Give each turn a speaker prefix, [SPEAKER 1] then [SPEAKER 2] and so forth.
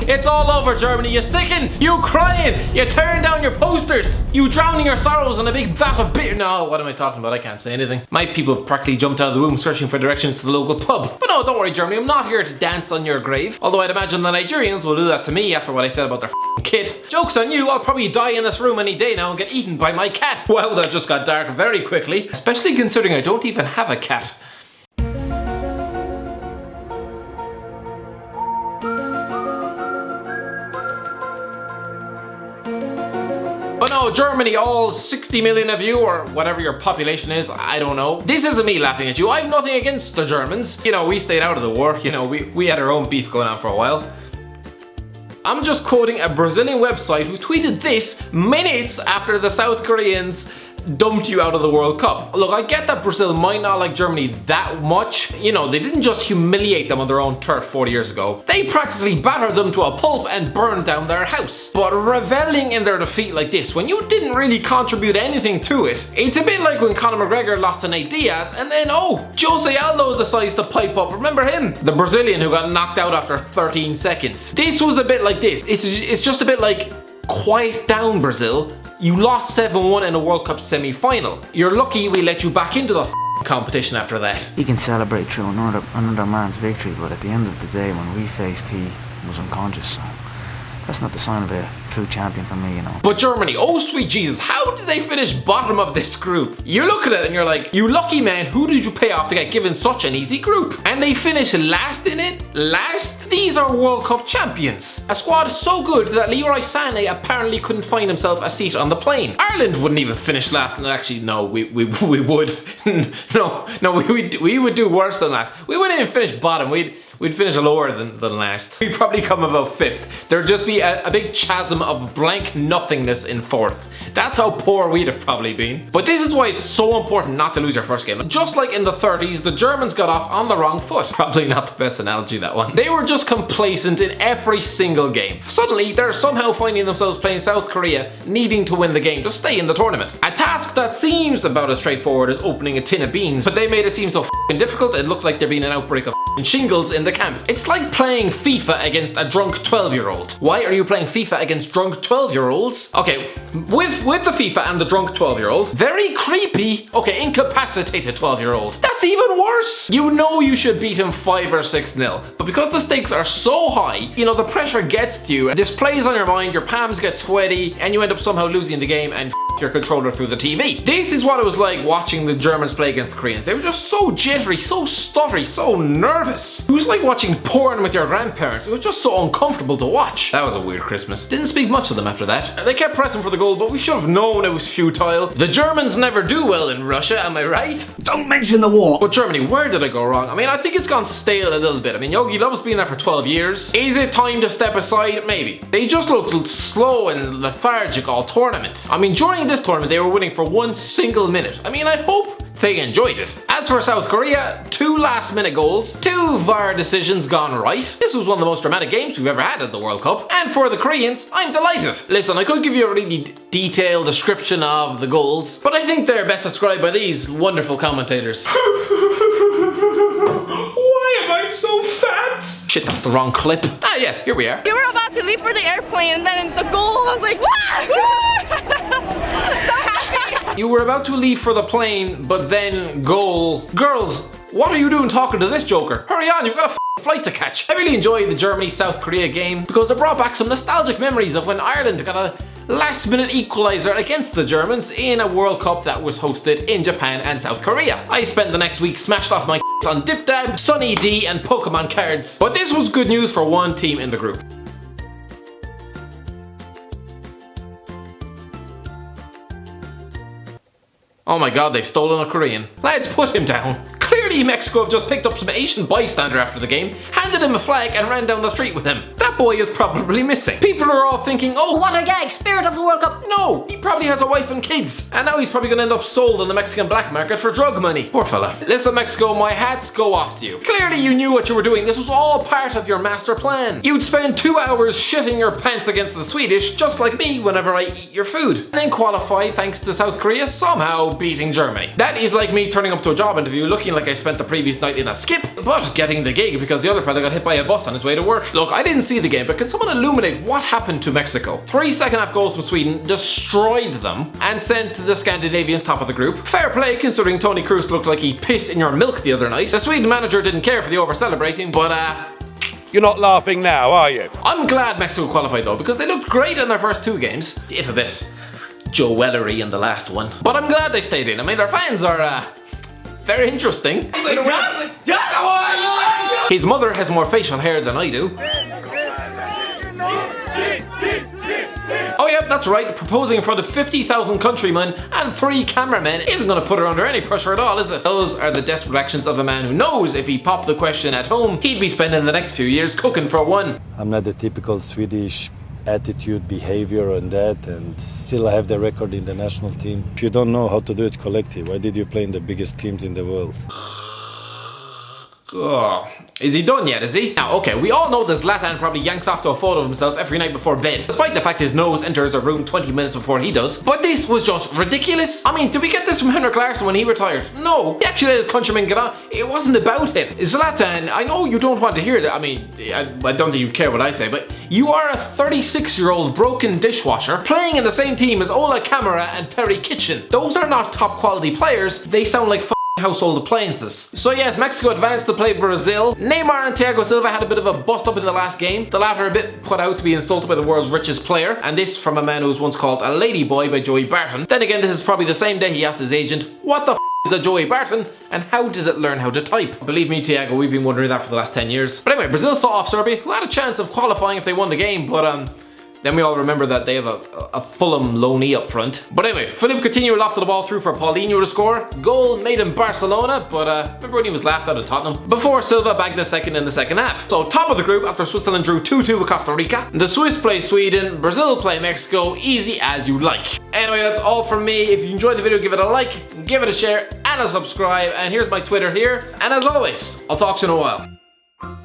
[SPEAKER 1] It's all over, Germany. You sickened. You crying. You tearing down your posters. You drowning your sorrows in a big vat of beer. No, what am I talking about? I can't say anything. My people have practically jumped out of the womb searching for directions to the local pub. But no, don't worry, Germany. I'm not here to dance on your grave. Although I'd imagine the Nigerians will do that to me after what I said about their kit. Joke's on you. I'll probably die in this room any day now and get eaten by my cat. Wow, that just got dark very quickly. Especially considering I don't even have a cat. But no, Germany, all 60 million of you, or whatever your population is, I don't know. This isn't me laughing at you. I have nothing against the Germans. You know, we stayed out of the war. You know, we had our own beef going on for a while. I'm just quoting a Brazilian website who tweeted this minutes after the South Koreans dumped you out of the World Cup. Look, I get that Brazil might not like Germany that much. You know, they didn't just humiliate them on their own turf 40 years ago. They practically battered them to a pulp and burned down their house. But reveling in their defeat like this, when you didn't really contribute anything to it, it's a bit like when Conor McGregor lost to Nate Diaz and then, oh, Jose Aldo decides to pipe up. Remember him? The Brazilian who got knocked out after 13 seconds. This was a bit like this. It's just a bit like, quiet down, Brazil. You lost 7-1 in a World Cup semi-final. You're lucky we let you back into the competition after that.
[SPEAKER 2] He can celebrate through another man's victory, but at the end of the day, when we faced, he was unconscious. So that's not the sign of a true champion for me, you know.
[SPEAKER 1] But Germany, oh sweet Jesus, how did they finish bottom of this group? You look at it and you're like, you lucky man, who did you pay off to get given such an easy group? And they finish last in it? Last? These are World Cup champions. A squad so good that Leroy Sané apparently couldn't find himself a seat on the plane. Ireland wouldn't even finish last, and actually, no, we would. we would do worse than last. We wouldn't even finish bottom. We'd finish lower than last. We'd probably come about 5th. There'd just be a big chasm of blank nothingness in 4th. That's how poor we'd have probably been. But this is why it's so important not to lose your first game. Just like in the 30s, the Germans got off on the wrong foot. Probably not the best analogy, that one. They were just complacent in every single game. Suddenly, they're somehow finding themselves playing South Korea, needing to win the game to stay in the tournament. A task that seems about as straightforward as opening a tin of beans, but they made it seem so f***ing difficult it looked like there'd been an outbreak of shingles in the camp. It's like playing FIFA against a drunk 12-year-old. Why are you playing FIFA against drunk 12-year-olds? Okay, with the FIFA and the drunk 12-year-old, very creepy, okay, incapacitated 12-year-old. That's even worse! You know you should beat him 5 or 6-0, but because the stakes are so high, you know, the pressure gets to you, this plays on your mind, your palms get sweaty, and you end up somehow losing the game and your controller through the TV. This is what it was like watching the Germans play against the Koreans. They were just so jittery, so stuttery, so nervous. It was like watching porn with your grandparents. It was just so uncomfortable to watch. That was a weird Christmas. Didn't speak much of them after that. They kept pressing for the goal, but we should have known it was futile. The Germans never do well in Russia, am I right?
[SPEAKER 3] Don't mention the war.
[SPEAKER 1] But Germany, where did I go wrong? I mean, I think it's gone stale a little bit. I mean, Jogi Low's been there for 12 years. Is it time to step aside? Maybe. They just looked slow and lethargic all tournament. I mean, during this tournament, they were winning for 1 single minute. I mean, I hope they enjoyed it. As for South Korea, 2 last-minute goals, 2 VAR decisions gone right. This was one of the most dramatic games we've ever had at the World Cup. And for the Koreans, I'm delighted. Listen, I could give you a really detailed description of the goals, but I think they're best described by these wonderful commentators. Why am I so fat? Shit, that's the wrong clip. Ah, yes, here we are.
[SPEAKER 4] You were about to leave for the airplane, and then the goal, I was like, what? So happy.
[SPEAKER 1] You were about to leave for the plane, but then goal. Girls, what are you doing talking to this joker? Hurry on, you've got a flight to catch. I really enjoyed the Germany-South Korea game because it brought back some nostalgic memories of when Ireland got a last-minute equaliser against the Germans in a World Cup that was hosted in Japan and South Korea. I spent the next week smashed off my on Dip Dab, Sunny D and Pokemon cards. But this was good news for one team in the group. Oh my god, they've stolen a Korean. Let's put him down. Clearly Mexico have just picked up some Asian bystander after the game, handed him a flag and ran down the street with him. That boy is probably missing. People are all thinking, oh,
[SPEAKER 5] what a gag, spirit of the World Cup.
[SPEAKER 1] No, he probably has a wife and kids. And now he's probably gonna end up sold on the Mexican black market for drug money. Poor fella. Listen, Mexico, my hats go off to you. Clearly you knew what you were doing. This was all part of your master plan. You'd spend 2 hours shitting your pants against the Swedish, just like me whenever I eat your food. And then qualify thanks to South Korea somehow beating Germany. That is like me turning up to a job interview looking like I spent the previous night in a skip, but getting the gig because the other fella got hit by a bus on his way to work. Look, I didn't see the game, but can someone illuminate what happened to Mexico? 3 second-half goals from Sweden destroyed them and sent the Scandinavians top of the group. Fair play considering Toni Kroos looked like he pissed in your milk the other night. The Sweden manager didn't care for the over-celebrating, but
[SPEAKER 3] You're not laughing now, are you?
[SPEAKER 1] I'm glad Mexico qualified though, because they looked great in their first 2 games, if a bit Joellery in the last one. But I'm glad they stayed in. I mean, their fans are very interesting. His mother has more facial hair than I do. Oh yeah, that's right, proposing in front of 50,000 countrymen and 3 cameramen isn't going to put her under any pressure at all, is it? Those are the desperate actions of a man who knows if he popped the question at home, he'd be spending the next few years cooking for one.
[SPEAKER 6] I'm not the typical Swedish attitude, behavior and that, and still I have the record in the national team. If you don't know how to do it collective, why did you play in the biggest teams in the world?
[SPEAKER 1] Oh, is he done yet, is he? Now, okay, we all know that Zlatan probably yanks off to a photo of himself every night before bed, despite the fact his nose enters a room 20 minutes before he does. But this was just ridiculous. I mean, did we get this from Henrik Larsson when he retired? No. He actually let his countrymen get on. It wasn't about him. Zlatan, I know you don't want to hear that. I mean, I don't think you care what I say, but you are a 36-year-old broken dishwasher playing in the same team as Ola Kamara and Perry Kitchen. Those are not top quality players. They sound like household appliances. So yes, Mexico advanced to play Brazil. Neymar and Thiago Silva had a bit of a bust up in the last game. The latter a bit put out to be insulted by the world's richest player, and this from a man who was once called a ladyboy by Joey Barton. Then again, this is probably the same day he asked his agent, what the f is a Joey Barton and how did it learn how to type? Believe me, Thiago, we've been wondering that for the last 10 years. But anyway, Brazil saw off Serbia, who had a chance of qualifying if they won the game, but then we all remember that they have a Fulham loanee up front. But anyway, Philippe Coutinho lofted the ball through for Paulinho to score. Goal made in Barcelona, but remember when he was laughed out of Tottenham? Before Silva bagged the second in the second half. So top of the group after Switzerland drew 2-2 with Costa Rica. The Swiss play Sweden, Brazil play Mexico, easy as you like. Anyway, that's all from me. If you enjoyed the video, give it a like, give it a share, and a subscribe. And here's my Twitter here. And as always, I'll talk to you in a while.